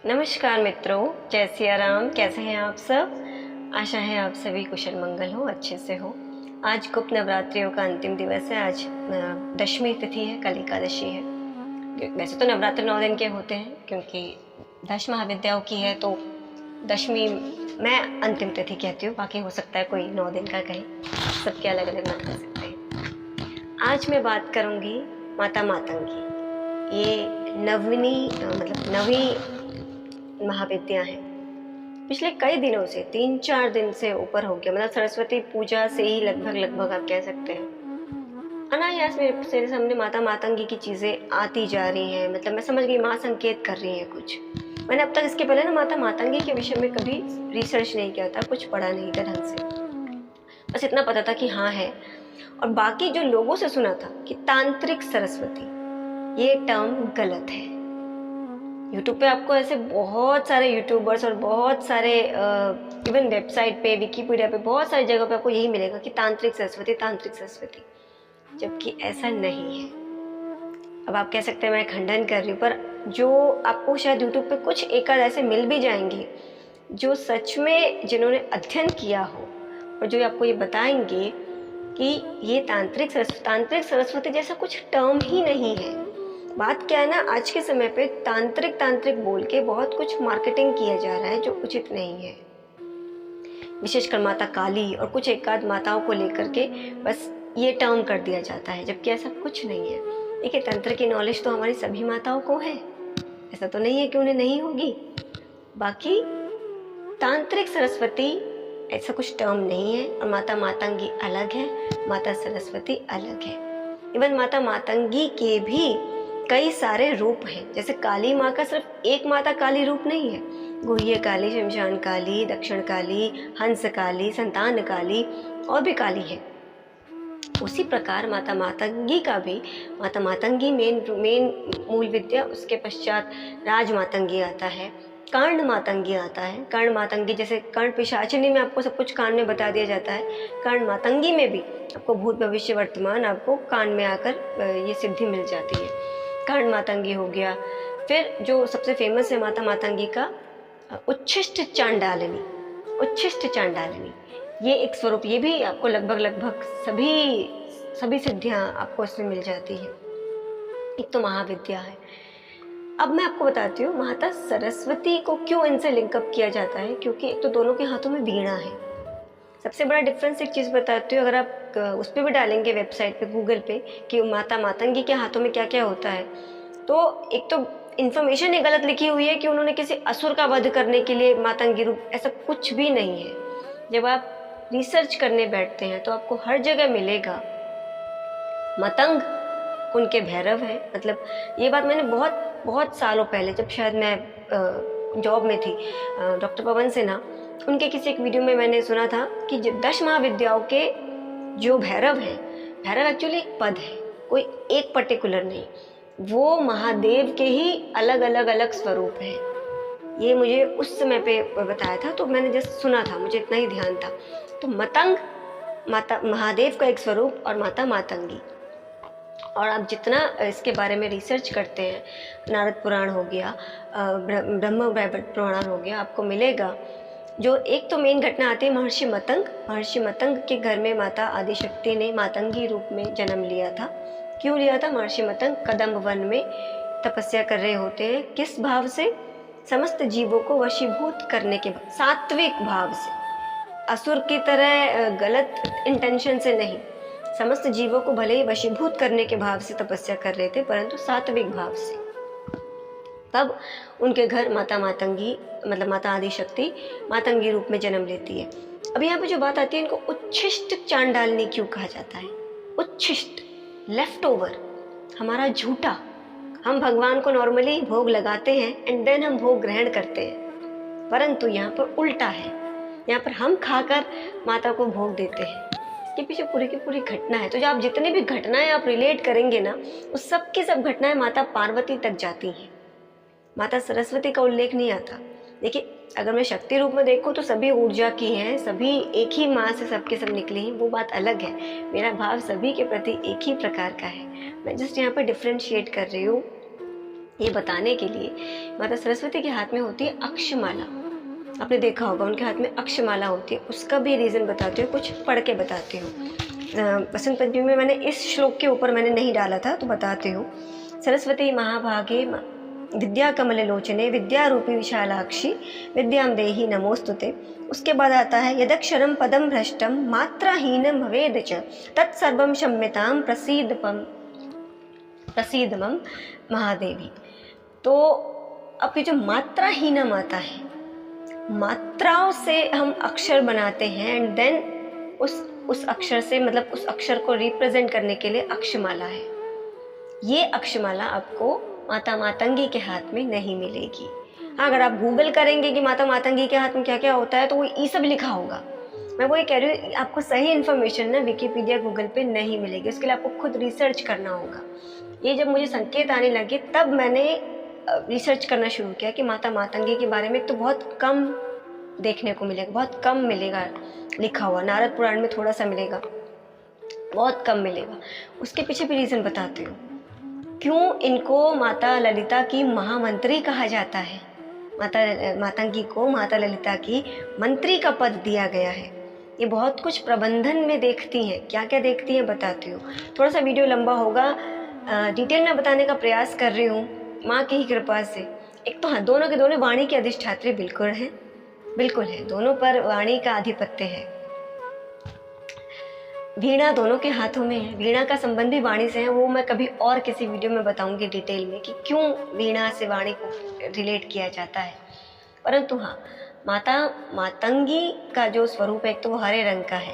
नमस्कार मित्रों, जय सिया राम। कैसे हैं आप सब? आशा है आप सभी कुशल मंगल हो, अच्छे से हो। आज गुप्त नवरात्रियों का अंतिम दिवस है। आज दशमी तिथि है, कल एकादशी है। वैसे तो नवरात्र 9 दिन के होते हैं, क्योंकि 10 महाविद्याओं की है तो दशमी मैं अंतिम तिथि कहती हूँ। बाकी हो सकता है कोई 9 दिन का कहे, सबके अलग अलग मत कर सकते हैं। आज मैं बात करूँगी माता मातंगी। ये नवी महाविद्या है। पिछले कई दिनों से 3-4 दिन से ऊपर हो गया, मतलब सरस्वती पूजा से ही लगभग आप कह सकते हैं, अनायास मेरे सामने माता मातंगी की चीजें आती जा रही हैं। मतलब मैं समझ गई माँ संकेत कर रही है कुछ। मैंने अब तक इसके पहले ना माता मातंगी के विषय में कभी रिसर्च नहीं किया था, कुछ पढ़ा नहीं था ढंग से। बस इतना पता था कि हाँ है। और बाकी जो लोगों से सुना था कि तांत्रिक सरस्वती, ये टर्म गलत है। यूट्यूब पे आपको ऐसे बहुत सारे यूट्यूबर्स और बहुत सारे इवन वेबसाइट पे, विकीपीडिया पे, बहुत सारी जगह पे आपको यही मिलेगा कि तांत्रिक सरस्वती, जबकि ऐसा नहीं है। अब आप कह सकते हैं मैं खंडन कर रही हूँ, पर जो आपको शायद यूट्यूब पे कुछ एक आध ऐसे मिल भी जाएंगे जो सच में जिन्होंने अध्ययन किया हो और जो आपको ये बताएंगे कि ये तांत्रिक सरस्वती जैसा कुछ टर्म ही नहीं है। बात क्या है ना, आज के समय पे तांत्रिक बोल के बहुत कुछ मार्केटिंग किया जा रहा है जो उचित नहीं है। विशेषकर माता काली और कुछ एकाध माताओं को लेकर के बस ये टर्म कर दिया जाता है, जबकि ऐसा कुछ नहीं है। देखिए, तंत्र की नॉलेज तो हमारी सभी माताओं को है, ऐसा तो नहीं है कि उन्हें नहीं होगी। बाकी तांत्रिक सरस्वती ऐसा कुछ टर्म नहीं है, और माता मातंगी अलग है, माता सरस्वती अलग है। इवन माता मातंगी के भी कई सारे रूप हैं। जैसे काली माँ का सिर्फ एक माता काली रूप नहीं है, गुह्य काली, शमशान काली, दक्षिण काली, हंस काली, संतान काली और भी काली है। उसी प्रकार माता मातंगी का भी, माता मातंगी मेन मूल विद्या, उसके पश्चात राज मातंगी आता है, कर्ण मातंगी आता है। कर्ण मातंगी जैसे कर्ण पिशाचिनी में आपको सब कुछ कान में बता दिया जाता है, कर्ण मातंगी में भी आपको भूत भविष्य वर्तमान आपको कान में आकर ये सिद्धि मिल जाती है। कर्ण मातंगी हो गया। फिर जो सबसे फेमस है माता मातंगी का, उच्छिष्ट चांडालिनी, ये एक स्वरूप, ये भी आपको लगभग सभी सिद्धियां आपको इसमें मिल जाती है। एक तो महाविद्या है। अब मैं आपको बताती हूँ माता सरस्वती को क्यों इनसे लिंकअप किया जाता है, क्योंकि एक तो दोनों के हाथों में वीणा है। सबसे बड़ा डिफरेंस एक चीज़ बताती हूँ, अगर आप उस पर भी डालेंगे वेबसाइट पे, गूगल पे, कि माता मातंगी के हाथों में क्या क्या होता है, तो एक तो इन्फॉर्मेशन ये गलत लिखी हुई है कि उन्होंने किसी असुर का वध करने के लिए मातंगी रूप, ऐसा कुछ भी नहीं है। जब आप रिसर्च करने बैठते हैं तो आपको हर जगह मिलेगा मतंग उनके भैरव हैं। मतलब ये बात मैंने बहुत सालों पहले, जब शायद मैं जॉब में थी, डॉक्टर पवन सिन्हा, उनके किसी एक वीडियो में मैंने सुना था कि 10 महाविद्याओं के जो भैरव हैं, भैरव एक्चुअली एक पद है, कोई एक पर्टिकुलर नहीं, वो महादेव के ही अलग स्वरूप हैं। ये मुझे उस समय पे बताया था, तो मैंने जस्ट सुना था, मुझे इतना ही ध्यान था। तो मतंग माता महादेव का एक स्वरूप और माता मातंगी। और आप जितना इसके बारे में रिसर्च करते हैं, नारद पुराण हो गया, ब्रह्म पुराण हो गया, आपको मिलेगा जो एक तो मेन घटना आती है महर्षि मतंग के घर में माता आदिशक्ति ने मातंगी रूप में जन्म लिया था। क्यों लिया था? महर्षि मतंग कदम्ब वन में तपस्या कर रहे होते हैं। किस भाव से? समस्त जीवों को वशीभूत करने के, सात्विक भाव से, असुर की तरह गलत इंटेंशन से नहीं, समस्त जीवों को भले ही वशीभूत करने के भाव से तपस्या कर रहे थे, परंतु सात्विक भाव से। तब उनके घर माता मातंगी, मतलब माता आदिशक्ति मातंगी रूप में जन्म लेती है। अब यहाँ पे जो बात आती है, इनको उच्छिष्ट चांडालिनी क्यों कहा जाता है? उच्छिष्ट, लेफ्ट ओवर, हमारा झूठा। हम भगवान को नॉर्मली भोग लगाते हैं एंड देन हम भोग ग्रहण करते हैं, परंतु यहाँ पर उल्टा है। यहाँ पर हम खाकर माता को भोग देते हैं। इसके पीछे पूरी की पूरी घटना है। तो जो आप जितनी भी घटनाएं आप रिलेट करेंगे ना, उस सब की सब घटनाएं माता पार्वती तक जाती हैं, माता सरस्वती का उल्लेख नहीं आता। देखिए, अगर मैं शक्ति रूप में देखूं तो सभी ऊर्जा की हैं, सभी एक ही माँ से सबके सब निकले हैं, वो बात अलग है। मेरा भाव सभी के प्रति एक ही प्रकार का है। मैं जस्ट यहाँ पर डिफ्रेंशिएट कर रही हूँ ये बताने के लिए माता सरस्वती के हाथ में होती है अक्षमाला। आपने देखा होगा उनके हाथ में अक्षमाला होती है। उसका भी रीज़न बताती हूँ, कुछ पढ़ के बताती हूँ। बसंत पंचमी में मैंने इस श्लोक के ऊपर मैंने नहीं डाला था, तो बताती हूँ। सरस्वती महाभागे विद्या कमल लोचने विद्यारूपी विशालाक्षी विद्याम देहि नमोस्तुते। उसके बाद आता है यदक्षरम पदम भ्रष्टम मात्राहीनम भवेद च तत्सर्वम क्षम्यताम प्रसीदमम महादेवी। तो अब ये जो मात्राहीन आता है, मात्राओं से हम अक्षर बनाते हैं एंड देन उस अक्षर से मतलब उस अक्षर को रिप्रेजेंट करने के लिए अक्षमाला है। ये अक्षमाला आपको माता मातंगी के हाथ में नहीं मिलेगी। हाँ, अगर आप गूगल करेंगे कि माता मातंगी के हाथ में क्या क्या होता है तो वो ये सब लिखा होगा। मैं वो ये कह रही हूँ, आपको सही इन्फॉर्मेशन ना विकिपीडिया गूगल पे नहीं मिलेगी, उसके लिए आपको खुद रिसर्च करना होगा। ये जब मुझे संकेत आने लगे तब मैंने रिसर्च करना शुरू किया कि माता मातंगी के बारे में तो बहुत कम देखने को मिलेगा, बहुत कम मिलेगा लिखा हुआ। नारद पुराण में थोड़ा सा मिलेगा, बहुत कम मिलेगा। उसके पीछे भी रीज़न बताती हूँ क्यों इनको माता ललिता की महामंत्री कहा जाता है। मातंगी को माता ललिता की मंत्री का पद दिया गया है। ये बहुत कुछ प्रबंधन में देखती हैं, क्या क्या देखती हैं बताती हूँ। थोड़ा सा वीडियो लंबा होगा, डिटेल में बताने का प्रयास कर रही हूँ माँ की ही कृपा से। एक तो हाँ, दोनों के दोनों वाणी की अधिष्ठात्री बिल्कुल है, दोनों पर वाणी का आधिपत्य है। वीणा दोनों के हाथों में है, वीणा का संबंध भी वाणी से है। वो मैं कभी और किसी वीडियो में बताऊंगी डिटेल में कि क्यों वीणा से वाणी को रिलेट किया जाता है। परंतु हाँ, माता मातंगी का जो स्वरूप है एक तो वो हरे रंग का है।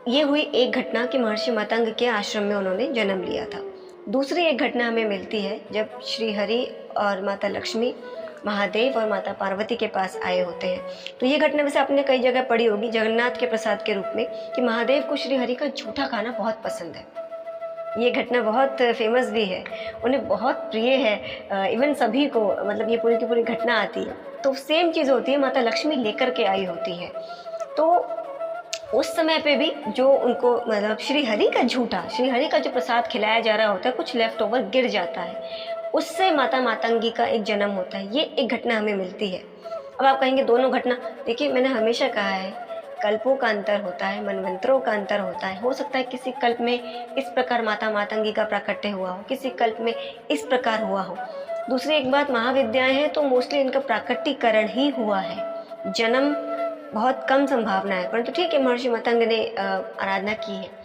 ये हुई एक घटना कि महर्षि मतंग के आश्रम में उन्होंने जन्म लिया था। दूसरी एक घटना हमें मिलती है जब श्री हरि और माता लक्ष्मी महादेव और माता पार्वती के पास आए होते हैं। तो ये घटना वैसे आपने कई जगह पढ़ी होगी जगन्नाथ के प्रसाद के रूप में कि महादेव को श्री हरि का झूठा खाना बहुत पसंद है। ये घटना बहुत फेमस भी है, उन्हें बहुत प्रिय है। इवन सभी को, मतलब ये पूरी की पूरी घटना आती है तो सेम चीज़ होती है, माता लक्ष्मी लेकर के आई होती है। तो उस समय पे भी जो उनको मतलब श्री हरि का जो प्रसाद खिलाया जा रहा होता है, कुछ लेफ्ट ओवर गिर जाता है, उससे माता मातंगी का एक जन्म होता है। ये एक घटना हमें मिलती है। अब आप कहेंगे दोनों घटना, देखिए मैंने हमेशा कहा है कल्पों का अंतर होता है, मनवंतरों का अंतर होता है। हो सकता है किसी कल्प में इस प्रकार माता मातंगी का प्राकट्य हुआ हो, किसी कल्प में इस प्रकार हुआ हो। दूसरी एक बात, महाविद्याएं हैं तो मोस्टली इनका प्राकट्यकरण ही हुआ है, जन्म बहुत कम संभावना है। परंतु ठीक है, महर्षि मतंग ने आराधना की है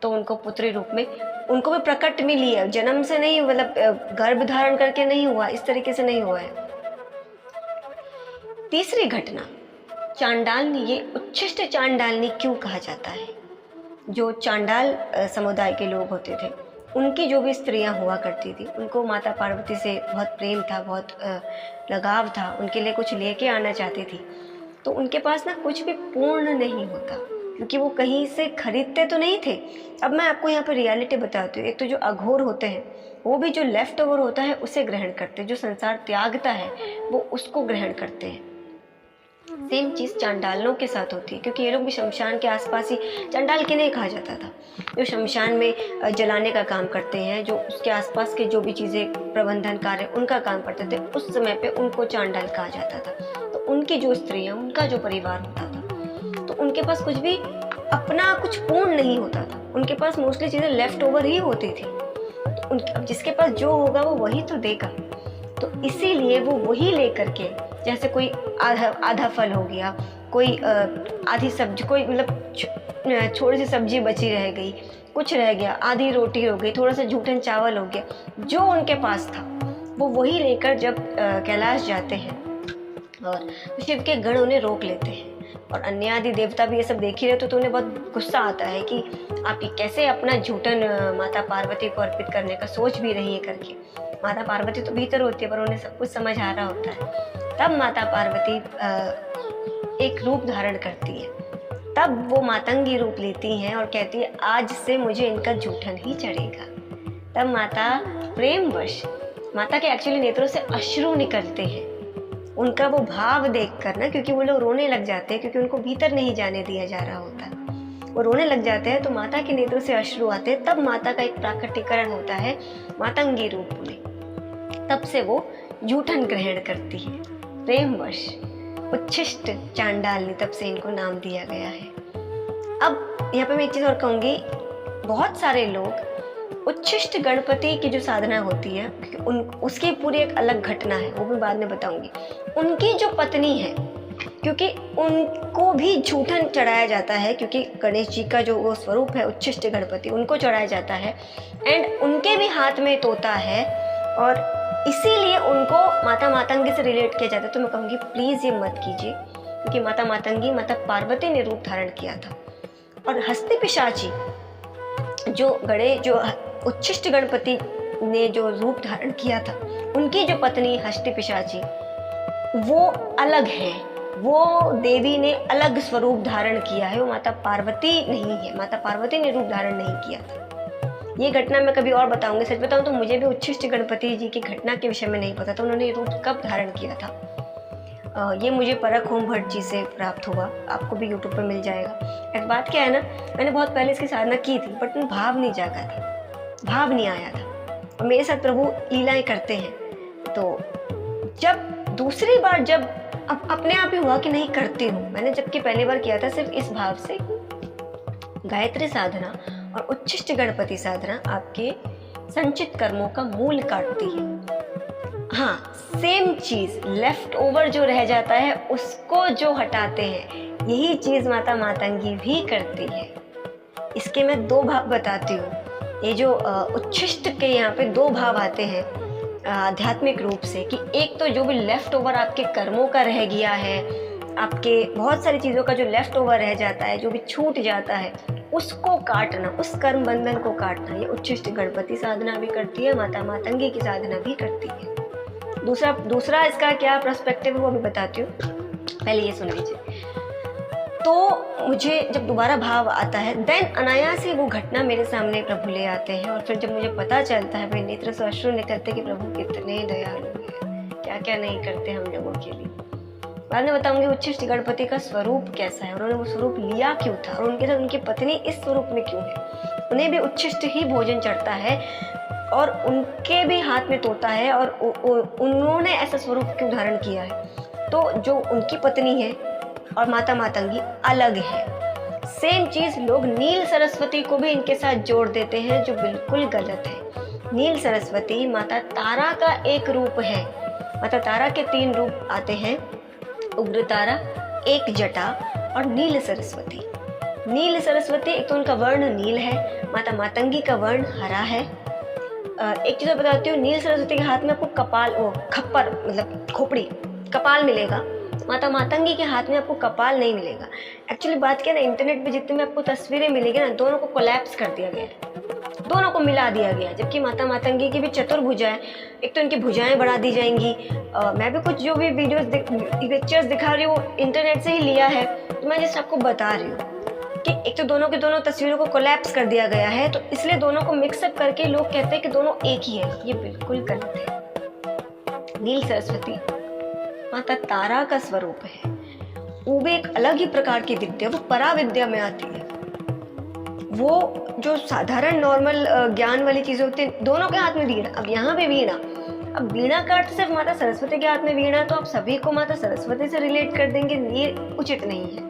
तो उनको पुत्री रूप में उनको भी प्रकट मिली है, जन्म से नहीं, मतलब गर्भ धारण करके नहीं हुआ, इस तरीके से नहीं हुआ है। तीसरी घटना, चांडालनी। ये उच्छिष्ट चांडालनी क्यों कहा जाता है? जो चांडाल समुदाय के लोग होते थे, उनकी जो भी स्त्रियां हुआ करती थी, उनको माता पार्वती से बहुत प्रेम था, बहुत लगाव था, उनके लिए कुछ लेके आना चाहती थी। तो उनके पास ना कुछ भी पूर्ण नहीं होता क्योंकि वो कहीं से खरीदते तो नहीं थे। अब मैं आपको यहाँ पर रियलिटी बताती हूँ। एक तो जो अघोर होते हैं वो भी जो लेफ्ट ओवर होता है उसे ग्रहण करते हैं, जो संसार त्यागता है वो उसको ग्रहण करते हैं। सेम चीज़ चांडालों के साथ होती है क्योंकि ये लोग भी शमशान के आसपास ही, चांडाल किन्हें कहा जाता था, जो शमशान में जलाने का काम करते हैं, जो उसके आसपास के जो भी चीज़ें प्रबंधन कार्य उनका काम करते थे, उस समय पे उनको चांडाल कहा जाता था। तो उनकी जो स्त्रियाँ, उनका जो परिवार होता था, तो उनके पास कुछ भी अपना कुछ पूर्ण नहीं होता था, उनके पास मोस्टली चीज़ें लेफ्ट ओवर ही होती थी। तो उनके, अब जिसके पास जो होगा वो वही तो देगा, तो इसीलिए वो वही लेकर के, जैसे कोई आधा फल हो गया, कोई आधी सब्जी, कोई मतलब छोटी सी सब्जी बची रह गई, कुछ रह गया, आधी रोटी हो गई, थोड़ा सा जूठन चावल हो गया, जो उनके पास था वो वही लेकर जब कैलाश जाते हैं और शिव के गण उन्हें रोक लेते हैं। और अन्य आदि देवता भी ये सब देख ही रहे तो उन्हें बहुत गुस्सा आता है कि आप ये कैसे अपना झूठन माता पार्वती को अर्पित करने का सोच भी रही है करके। माता पार्वती तो भीतर होती है पर उन्हें सब कुछ समझ आ रहा होता है। तब माता पार्वती एक रूप धारण करती है, तब वो मातंगी रूप लेती हैं और कहती है आज से मुझे इनका झूठन ही चढ़ेगा। तब माता प्रेमवश, माता के एक्चुअली नेत्रों से अश्रु निकलते हैं, उनका वो भाव देखकर ना, क्योंकि वो लोग रोने लग जाते हैं क्योंकि उनको भीतर नहीं जाने दिया जा रहा होता, वो रोने लग जाते हैं तो माता के नेत्रों से अश्रु आते हैं। तब माता का एक प्राकट्यकरण होता है मातंगी रूप में। तब से वो जूठन ग्रहण करती है। प्रेमवश उच्छिष्ट चांडालनी, तब से इनको नाम दिया गया है। अब यहाँ पे मैं एक चीज़ और कहूँगी, बहुत सारे लोग उच्छिष्ट गणपति की जो साधना होती है उसकी पूरी एक अलग घटना है, वो भी बाद में बताऊंगी। उनकी जो पत्नी है, क्योंकि उनको भी जूठन चढ़ाया जाता है, क्योंकि गणेश जी का जो वो स्वरूप है उच्छिष्ट गणपति, उनको चढ़ाया जाता है, एंड उनके भी हाथ में तोता है, और इसीलिए उनको माता मातंगी से रिलेट किया जाता है। तो मैं कहूँगी प्लीज़ ये मत कीजिए, क्योंकि माता मातंगी माता पार्वती ने रूप धारण किया था, और हस्ती पिशाची जो उच्छिष्ट गणपति ने जो रूप धारण किया था, उनकी जो पत्नी हस्ती पिशाची वो अलग है, वो देवी ने अलग स्वरूप धारण किया है, वो माता पार्वती नहीं है, माता पार्वती ने रूप धारण नहीं किया था। ये घटना मैं कभी और बताऊंगी। सच बताऊं तो मुझे भी उच्छिष्ट गणपति जी की घटना के विषय में नहीं पता था, उन्होंने रूप कब धारण किया था। ये मुझे परख होम भट्ट जी से प्राप्त हुआ, आपको भी यूट्यूब पर मिल जाएगा। एक बात क्या है ना, मैंने बहुत पहले इसकी साधना की थी, बट भाव नहीं जागा था, भाव नहीं आया था, और मेरे साथ प्रभु लीलाएं करते हैं। तो जब दूसरी बार जब अपने आप ही हुआ कि नहीं करती हूँ, मैंने जबकि पहली बार किया था सिर्फ इस भाव से, गायत्री साधना और उच्छिष्ट गणपति साधना आपके संचित कर्मों का मूल काटती है। हाँ, सेम चीज लेफ्ट ओवर जो रह जाता है उसको जो हटाते हैं, यही चीज माता मातंगी भी करती है। इसके मैं दो भाव बताती हूँ। ये जो उच्छिष्ट के यहाँ पे दो भाव आते हैं आध्यात्मिक रूप से, कि एक तो जो भी लेफ्ट ओवर आपके कर्मों का रह गया है, आपके बहुत सारी चीज़ों का जो लेफ्ट ओवर रह जाता है, जो भी छूट जाता है, उसको काटना, उस कर्म बंधन को काटना, ये उच्छिष्ट गणपति साधना भी करती है, माता मातंगी की साधना भी करती है। दूसरा इसका क्या पर्सपेक्टिव है वो भी बताती हूँ, पहले ये सुन लीजिए। तो मुझे जब दोबारा भाव आता है, देन अनायास ही वो घटना मेरे सामने प्रभु ले आते हैं, और फिर जब मुझे पता चलता है, मेरे नेत्र से अश्रु निकलते कि प्रभु कितने दयालु हैं, क्या क्या नहीं करते हम लोगों के लिए। बाद में बताऊंगी उच्छिष्ट गणपति का स्वरूप कैसा है, उन्होंने वो स्वरूप लिया क्यों था, और उनके साथ उनकी पत्नी इस स्वरूप में क्यों है। उन्हें भी उच्छिष्ट ही भोजन चढ़ता है, और उनके भी हाथ में तोता है, और उन्होंने ऐसा स्वरूप क्यों धारण किया है। तो जो उनकी पत्नी है और माता मातंगी अलग है। सेम चीज लोग नील सरस्वती को भी इनके साथ जोड़ देते हैं, जो बिल्कुल गलत है। नील सरस्वती माता तारा का एक रूप है। माता तारा के 3 रूप आते हैं, उग्र तारा, एक जटा और नील सरस्वती। नील सरस्वती, एक तो उनका वर्ण नील है, माता मातंगी का वर्ण हरा है। एक चीज बताती हूँ, नील सरस्वती के हाथ में आपको कपाल, खप्पर मतलब खोपड़ी, कपाल मिलेगा। माता मातंगी के हाथ में आपको कपाल नहीं मिलेगा। एक्चुअली बात क्या है ना, इंटरनेट पे जितनी में आपको तस्वीरें मिलेगी ना, दोनों को कोलैप्स कर दिया गया है, दोनों को मिला दिया गया है। जबकि माता मातंगी की भी चतुर्भुजाएं, एक तो इनकी भुजाएं बढ़ा दी जाएंगी। मैं भी कुछ जो भी वीडियोस पिक्चर्स दिखा रही हूँ इंटरनेट से ही लिया है, तो मैं जस्ट आपको बता रही हूँ कि एक तो दोनों की दोनों तस्वीरों को कोलैप्स कर दिया गया है, तो इसलिए दोनों को मिक्सअप करके लोग कहते हैं कि दोनों एक ही है। ये बिल्कुल गलत है। नील सरस्वती माता तारा का स्वरूप है, वो भी एक अलग ही प्रकार की विद्या, वो पराविद्या में आती है। वो जो साधारण नॉर्मल ज्ञान वाली चीजें होती हैं, दोनों के हाथ में वीणा। अब यहाँ पे वीणा, अब वीणा का अर्थ सिर्फ माता सरस्वती के हाथ में वीणा, तो आप सभी को माता सरस्वती से रिलेट कर देंगे, ये उचित नहीं है।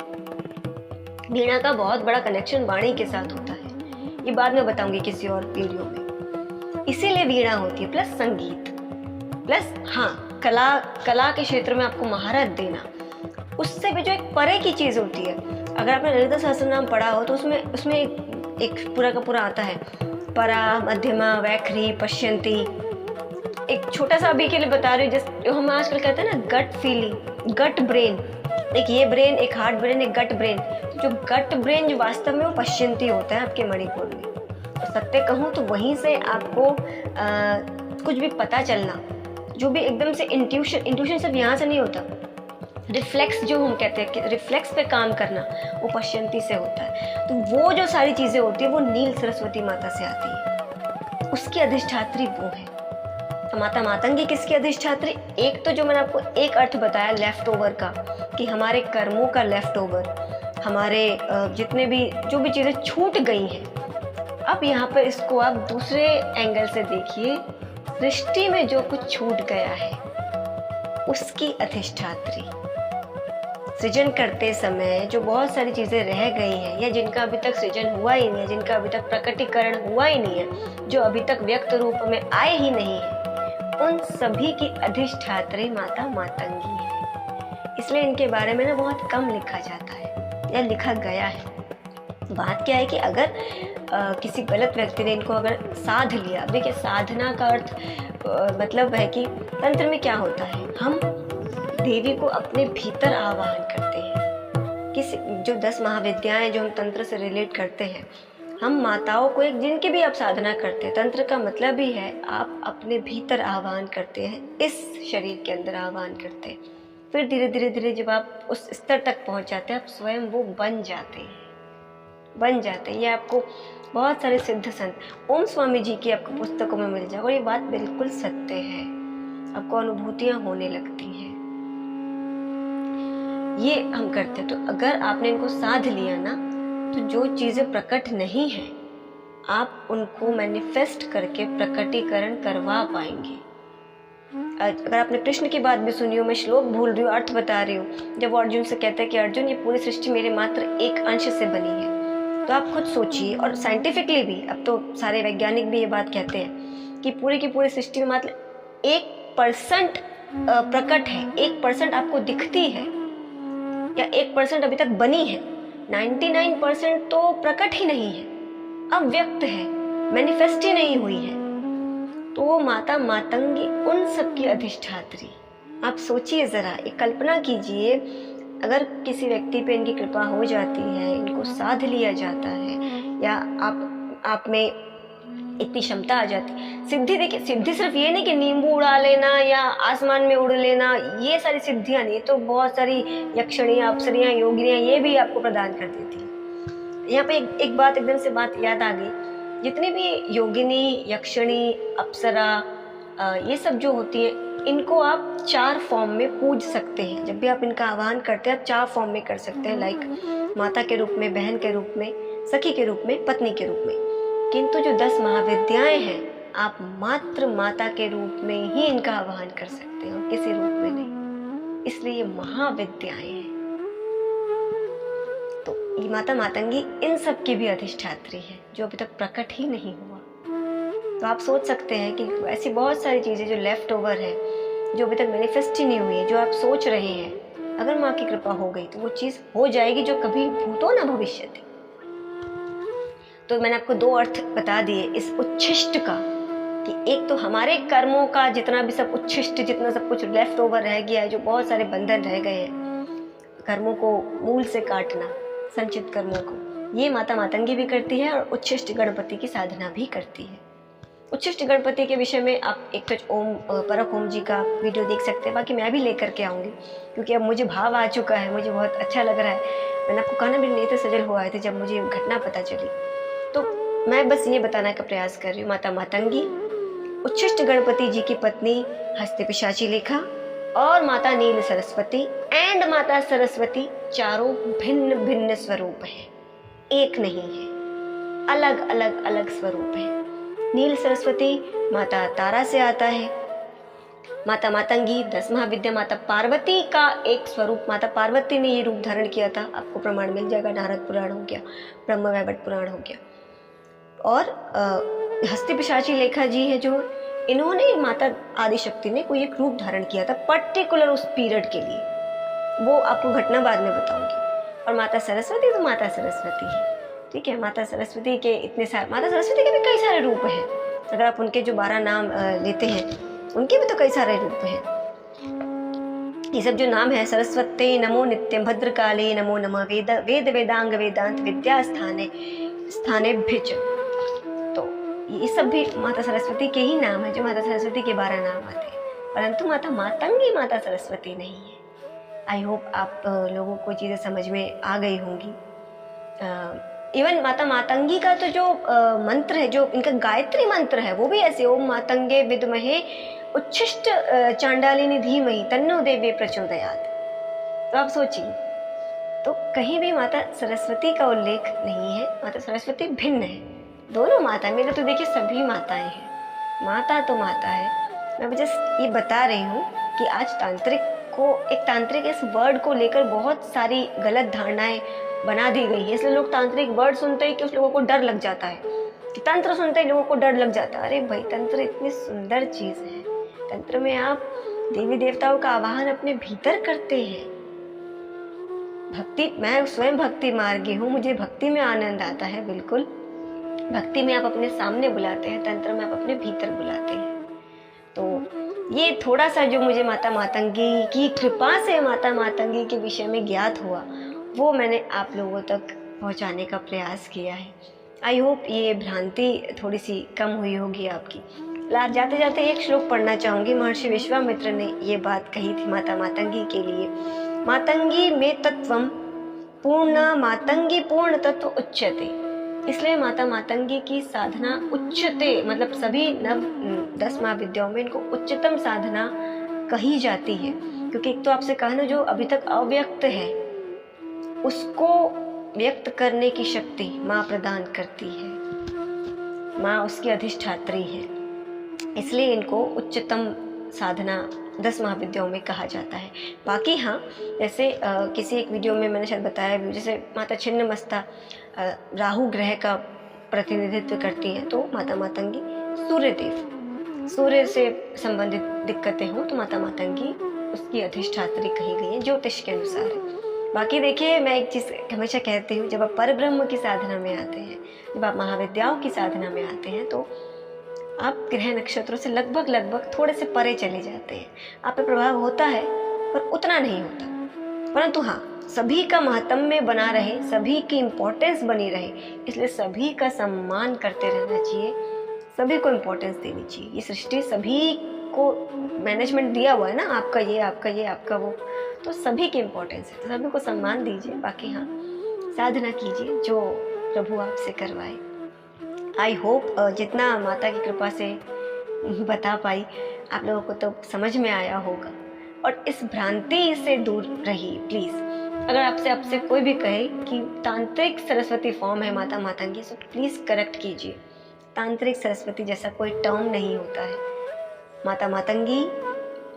वीणा का बहुत बड़ा कनेक्शन वाणी के साथ होता है, ये बाद में बताऊंगी किसी और वीडियो में। इसीलिए वीणा होती है, प्लस संगीत, प्लस हाँ कला के क्षेत्र में आपको महारत देना, उससे भी जो एक परे की चीज होती है। अगर आपने ललिता सहस्त्रनाम पढ़ा हो तो उसमें एक पूरा का पूरा आता है, परा, मध्यमा, वैखरी, पश्यंती। एक छोटा सा अभी के लिए बता रही हूँ, जो हम आजकल कहते हैं ना गट फीलिंग, गट ब्रेन, एक ये ब्रेन, एक हार्ट ब्रेन, एक गट ब्रेन। जो गट ब्रेन जो वास्तव में वो पश्यंती होता है आपके मणिपुर में। तो सत्य कहूँ तो वहीं से आपको कुछ भी पता चलना, जो भी एकदम से इंट्यूशन सिर्फ यहाँ से नहीं होता, रिफ्लेक्स जो हम कहते हैं कि रिफ्लेक्स पे काम करना, वो पश्यंती से होता है। तो वो जो सारी चीजें होती है वो नील सरस्वती माता से आती है, उसकी अधिष्ठात्री वो है। तो माता मातंगी किसकी अधिष्ठात्री? एक तो जो मैंने आपको एक अर्थ बताया लेफ्ट ओवर का, कि हमारे कर्मों का लेफ्ट ओवर, हमारे जितने भी जो भी चीजें छूट गई हैं। अब यहाँ पर इसको आप दूसरे एंगल से देखिए, सृष्टि में जो कुछ छूट गया है उसकी अधिष्ठात्री। सृजन करते समय जो बहुत सारी चीजें रह गई हैं या जिनका अभी तक सृजन हुआ ही नहीं है, जिनका अभी तक प्रकटीकरण हुआ ही नहीं है, जो अभी तक व्यक्त रूप में आए ही नहीं है, उन सभी की अधिष्ठात्री माता मातंगी है। इसलिए इनके बारे में ना बहुत कम लिखा जाता है या लिखा गया है। बात क्या है कि अगर किसी गलत व्यक्ति ने इनको अगर साध लिया, देखिए साधना का अर्थ मतलब है कि तंत्र में क्या होता है, हम देवी को अपने भीतर आवाहन करते हैं। किसी जो 10 महाविद्याएं जो हम तंत्र से रिलेट करते हैं, हम माताओं को एक जिनकी भी आप साधना करते हैं, तंत्र का मतलब ही है आप अपने भीतर आह्वान करते हैं, इस शरीर के अंदर आह्वान करते हैं। फिर धीरे धीरे धीरे जब आप उस स्तर तक पहुंच जाते हैं, आप स्वयं वो बन जाते हैं। ये आपको बहुत सारे सिद्ध संत, ओम स्वामी जी की आपको पुस्तकों में मिल जाएगा और ये बात बिल्कुल सत्य है। आपको अनुभूतियां होने लगती हैं। ये हम करते हैं। तो अगर आपने इनको साध लिया ना, तो जो चीजें प्रकट नहीं है आप उनको मैनिफेस्ट करके प्रकटीकरण करवा पाएंगे। अगर आपने कृष्ण की बात भी सुनी हो, मैं श्लोक भूल रही हूँ, अर्थ बता रही हूँ, जब वो अर्जुन से कहता है कि अर्जुन ये पूरी सृष्टि मेरे मात्र एक अंश से बनी है, तो आप खुद सोचिए। और साइंटिफिकली भी अब तो सारे वैज्ञानिक भी ये बात कहते हैं कि पूरी की पूरी सृष्टि में मात्र 1% प्रकट है, 1% आपको दिखती है या 1% अभी तक बनी है। 99% तो प्रकट ही नहीं है, अव्यक्त है, मैनिफेस्ट ही नहीं हुई है। तो वो माता मातंगी उन सब की अधिष्ठात्री। आप सोचिए जरा, एक कल्पना कीजिए, अगर किसी व्यक्ति पे इनकी कृपा हो जाती है, इनको साध लिया जाता है या आप में इतनी क्षमता आ जाती है। सिद्धि देखिए, सिद्धि सिर्फ ये नहीं कि नींबू उड़ा लेना या आसमान में उड़ लेना, ये सारी सिद्धियां नहीं, तो बहुत सारी यक्षणियां, अप्सरियां, योगिनियां ये भी आपको प्रदान कर देती। यहाँ पे एक बात एकदम से बात याद आ गई, जितनी भी योगिनी, यक्षिणी, अप्सरा ये सब जो होती है, इनको आप 4 फॉर्म में पूज सकते हैं। जब भी आप इनका आह्वान करते हैं, आप 4 फॉर्म में कर सकते हैं, लाइक माता के रूप में, बहन के रूप में, सखी के रूप में, पत्नी के रूप में। किंतु जो 10 महाविद्याएं हैं, आप मात्र माता के रूप में ही इनका आह्वान कर सकते हैं और किसी रूप में नहीं। इसलिए ये महाविद्याएं हैं। तो ये माता मातंगी इन सब की भी अधिष्ठात्री है, जो अभी तक प्रकट ही नहीं हुआ। तो आप सोच सकते हैं कि ऐसी बहुत सारी चीजें जो लेफ्ट ओवर है, जो अभी तक मैनिफेस्ट ही नहीं हुई है, जो आप सोच रहे हैं, अगर माँ की कृपा हो गई तो वो चीज हो जाएगी जो कभी भूतो न भविष्य थी। तो मैंने आपको 2 अर्थ बता दिए इस उच्छिष्ट का, कि एक तो हमारे कर्मों का जितना भी सब उच्छिष्ट, जितना सब कुछ लेफ्ट ओवर रह गया है, जो बहुत सारे बंधन रह गए हैं, कर्मों को मूल से काटना, संचित कर्मों को, ये माता मातंगी भी करती है और उच्छिष्ट गणपति की साधना भी करती है। उच्छिष्ट गणपति के विषय में आप एक तो ओम परक ओम जी का वीडियो देख सकते हैं, बाकी मैं भी लेकर के आऊँगी, क्योंकि अब मुझे भाव आ चुका है, मुझे बहुत अच्छा लग रहा है। मैंने आपको कहा ना, मेरे नेत्र सजल हो आए थे जब मुझे घटना पता चली। तो मैं बस ये बताने का प्रयास कर रही हूँ, माता मातंगी, उच्छिष्ट गणपति जी की पत्नी हस्ती पिशाची लेखा और माता नील सरस्वती एंड माता सरस्वती, चारों भिन्न भिन्न स्वरूप है, एक नहीं है, अलग अलग अलग स्वरूप है। नील सरस्वती माता तारा से आता है, माता मातंगी 10 महाविद्या माता पार्वती का एक स्वरूप, माता पार्वती ने ये रूप धारण किया था। आपको प्रमाण मिल जाएगा, नारद पुराण हो गया, ब्रह्म वैवर्त पुराण हो गया। और हस्ती पिशाची लेखा जी है, जो इन्होंने माता आदिशक्ति ने कोई एक रूप धारण किया था पर्टिकुलर उस पीरियड के लिए, वो आपको घटना बाद में बताऊंगी। और माता सरस्वती तो माता सरस्वती है, ठीक है। माता सरस्वती के इतने सारे, माता सरस्वती के भी कई सारे रूप हैं। अगर आप उनके जो 12 नाम लेते हैं, उनके भी तो कई सारे रूप हैं। ये सब जो नाम है, सरस्वती नमो नित्यम भद्रकाली नमो नमः वेद वेदांग वेदांत विद्या स्थाने भिच, तो ये सब भी माता सरस्वती के ही नाम है, जो माता सरस्वती के 12 नाम आते हैं। परंतु माता मातंगी माता सरस्वती नहीं है। आई होप आप लोगों को चीज़ें समझ में आ गई होंगी। इवन माता मातंगी का तो जो मंत्र है, जो इनका गायत्री मंत्र है, वो भी ऐसे, ओम मातंगे विद्महे उच्छिष्ट चांडालिनी धीमहि तन्नो देवी प्रचोदयात्। तो आप सोचिए, तो कहीं भी माता सरस्वती का उल्लेख नहीं है। माता सरस्वती भिन्न है, दोनों माता, मेरे तो देखिए सभी माताएं हैं, माता तो माता है। मैं जस्ट ये बता रही हूँ कि आज तांत्रिक इस वर्ड को लेकर बहुत सारी गलत धारणाएं बना दी गई है। इसलिए लोग तांत्रिक वर्ड सुनते ही कि उस लोगों को डर लग जाता है, कि तंत्र सुनते ही लोगों को डर लग जाता है। अरे भाई, तंत्र इतनी सुंदर चीज़ है। तंत्र में आप देवी देवताओं का आवाहन अपने भीतर करते हैं। मैं स्वयं भक्ति मार्गी हूँ, मुझे भक्ति में आनंद आता है। बिल्कुल, भक्ति में आप अपने सामने बुलाते हैं, तंत्र में आप अपने भीतर बुलाते हैं। तो ये थोड़ा सा जो मुझे माता मातंगी की कृपा से माता मातंगी के विषय में ज्ञात हुआ, वो मैंने आप लोगों तक पहुंचाने का प्रयास किया है। आई होप ये भ्रांति थोड़ी सी कम हुई होगी आपकी। जाते जाते एक श्लोक पढ़ना चाहूँगी। महर्षि विश्वामित्र ने ये बात कही थी माता मातंगी के लिए। मातंगी में तत्वम पूर्ण मातंगी पूर्ण तत्व उच्यते। इसलिए माता मातंगी की साधना उच्चते, मतलब सभी 10 महाविद्याओं में इनको उच्चतम साधना कही जाती है। क्योंकि एक तो आपसे कहा ना, जो अभी तक अव्यक्त है उसको व्यक्त करने की शक्ति माँ प्रदान करती है। माँ उसकी अधिष्ठात्री है, इसलिए इनको उच्चतम साधना 10 महाविद्याओं में कहा जाता है। बाकी हाँ, जैसे किसी एक वीडियो में मैंने शायद बताया, जैसे माता छिन्नमस्ता राहु ग्रह का प्रतिनिधित्व करती हैं, तो माता मातंगी सूर्य से संबंधित दिक्कतें हो तो माता मातंगी उसकी अधिष्ठात्री कही गई है, ज्योतिष के अनुसार है। बाकी देखिए, मैं एक चीज़ हमेशा कहती हूँ, जब आप परब्रह्म की साधना में आते हैं, जब आप महाविद्याओं की साधना में आते हैं, तो आप ग्रह नक्षत्रों से लगभग थोड़े से परे चले जाते हैं। आप पे प्रभाव होता है पर उतना नहीं होता, परंतु हाँ, सभी का महत्व बना रहे, सभी की इम्पोर्टेंस बनी रहे, इसलिए सभी का सम्मान करते रहना चाहिए, सभी को इम्पोर्टेंस देनी चाहिए। ये सृष्टि सभी को मैनेजमेंट दिया हुआ है ना, आपका ये, आपका ये, आपका वो, तो सभी की इम्पोर्टेंस है, तो सभी को सम्मान दीजिए। बाकी हाँ, साधना कीजिए जो प्रभु आपसे करवाए। आई होप जितना माता की कृपा से बता पाई आप लोगों को तो समझ में आया होगा, और इस भ्रांति से दूर रहिए प्लीज़। अगर आपसे कोई भी कहे कि तांत्रिक सरस्वती फॉर्म है माता मातंगी, तो प्लीज़ करेक्ट कीजिए। तांत्रिक सरस्वती जैसा कोई टर्म नहीं होता है। माता मातंगी,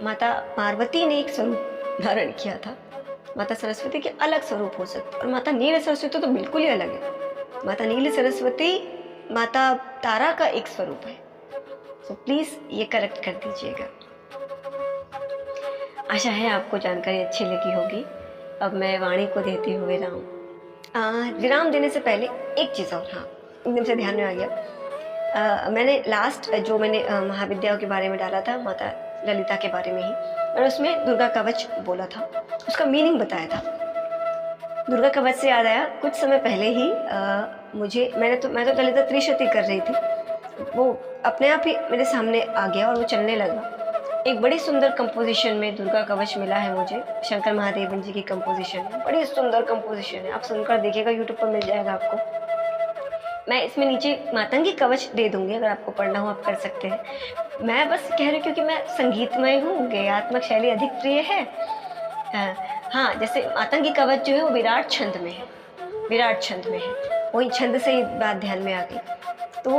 माता पार्वती ने एक स्वरूप धारण किया था, माता सरस्वती के अलग स्वरूप हो सकते, और माता नील सरस्वती तो बिल्कुल ही अलग है। माता नील सरस्वती माता तारा का एक स्वरूप है। तो प्लीज़ ये करेक्ट कर दीजिएगा। आशा है आपको जानकारी अच्छी लगी होगी। अब मैं वाणी को देती हूँ विराम। विराम देने से पहले एक चीज़ और, हाँ, एकदम से ध्यान में आ गया। मैंने लास्ट जो मैंने महाविद्याओं के बारे में डाला था, माता ललिता के बारे में ही, मैंने उसमें दुर्गा कवच बोला था, उसका मीनिंग बताया था। दुर्गा कवच से याद आया, कुछ समय पहले ही मैं तो ललिता त्रिशती कर रही थी, वो अपने आप ही मेरे सामने आ गया और वो चलने लगा। एक बड़ी सुंदर कंपोजिशन में दुर्गा कवच मिला है मुझे, शंकर महादेवन जी की कंपोजिशन है, बड़ी सुंदर कंपोजिशन है, आप सुनकर देखिएगा, यूट्यूब पर मिल जाएगा आपको। मैं इसमें नीचे मातंगी कवच दे दूंगी, अगर आपको पढ़ना हो आप कर सकते हैं। मैं बस कह रही हूँ क्योंकि मैं संगीतमय हूँ, गेयात्मक शैली अधिक प्रिय है। हाँ, जैसे मातंगी कवच जो है वो विराट छंद में है, विराट छंद में है, वही छंद से ही बात ध्यान में आ गई। तो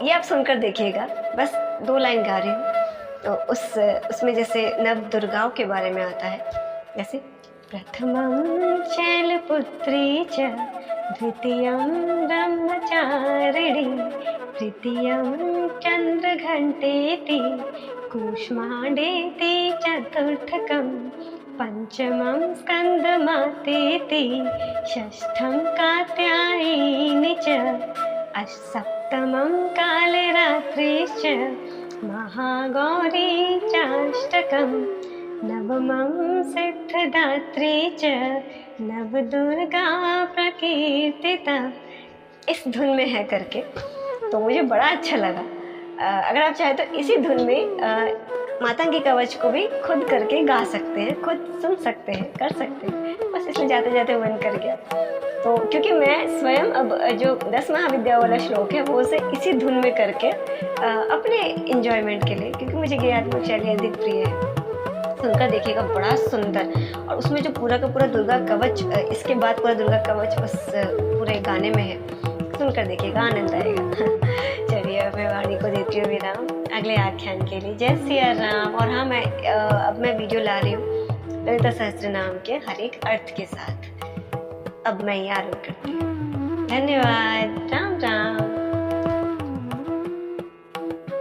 ये आप सुनकर देखिएगा, बस 2 लाइन गा रही हूँ। तो उसमें जैसे नव दुर्गाओं के बारे में आता है, जैसे प्रथमं शैलपुत्री च द्वितीयं ब्रह्मचारिणी तृतीयं चंद्रघंटेति कूष्मांडेति चतुर्थकं पंचमं स्कंदमातेति षष्ठं कात्यायनी च सप्तमं कालरात्रिश्च महागौरी चाष्टकं नवमं सिद्धदात्री च नवदुर्गा प्रकीर्तिता। इस धुन में है करके, तो मुझे बड़ा अच्छा लगा। अगर आप चाहे तो इसी धुन में मातंगी कवच को भी खुद करके गा सकते हैं, खुद सुन सकते हैं, कर सकते हैं, बस इसलिए जाते जाते मन कर गया। तो क्योंकि मैं स्वयं अब जो 10 महाविद्या वाला श्लोक है वो से इसी धुन में करके अपने इंजॉयमेंट के लिए, क्योंकि मुझे गेयात्मक शैली अधिक प्रिय है, सुनकर देखिएगा, बड़ा सुंदर। और उसमें जो पूरा का पूरा दुर्गा कवच, इसके बाद पूरा दुर्गा कवच उस पूरे गाने में है, सुनकर देखिएगा, आनंद आएगा। चलिए, मैं वाणी को देती हूँ विराम। अगले आख्यान के लिए। जय सिया राम। और हाँ, अब मैं वीडियो ला रही हूँ ललिता सहस्त्र नाम के हर एक अर्थ के साथ। अब मैं ये आरंभ करती हूँ। धन्यवाद। राम राम।